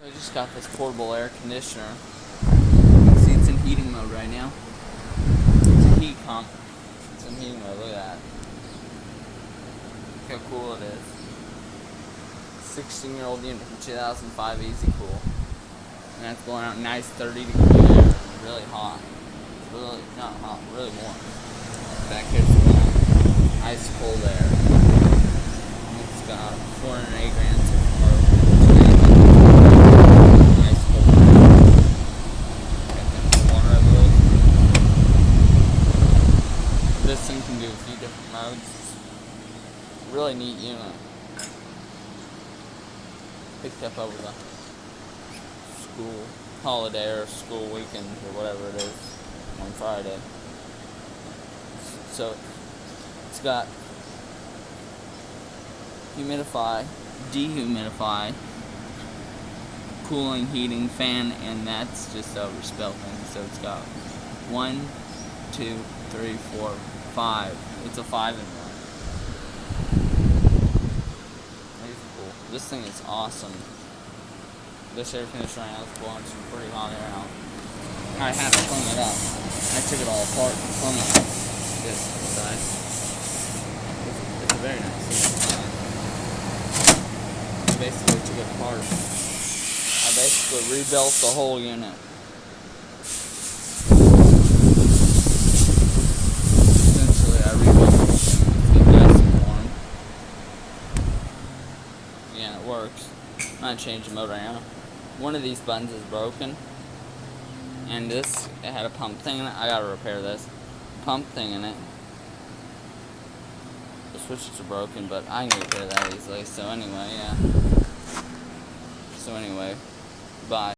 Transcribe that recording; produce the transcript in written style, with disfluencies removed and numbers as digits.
I just got this portable air conditioner. You can see it's in heating mode right now. It's a heat pump. It's in heating mode, look at that. Look how cool it is. 16-year-old unit from 2005 Easy Cool. And that's blowing out nice 30 degree air. Really hot. Really, not hot, really warm. Back here's blowing ice cold air. It's got 408 grams of ice cold air. Got them water over. This thing can do a few different modes. Really neat unit. Picked up over the school holiday or school weekend or whatever it is on Friday. So it's got humidify, dehumidify, cooling, heating, fan, and that's just a overspell thing. So it's got 1, 2, 3, 4, 5. It's a 5-in-1. This thing is awesome. This air conditioner right now is blowing some pretty hot air out. I had to clean it up. I took it all apart and cleaned it. This side. It's a very nice thing. I basically took it apart. I basically rebuilt the whole unit. Essentially, I rebuilt it. It's getting nice and warm. Yeah, it works. I'm gonna change the mode right now. One of these buttons is broken, and this, it had a pump thing in it. I gotta repair this pump thing in it. The switches are broken, but I can repair that easily. So anyway, yeah. Bye.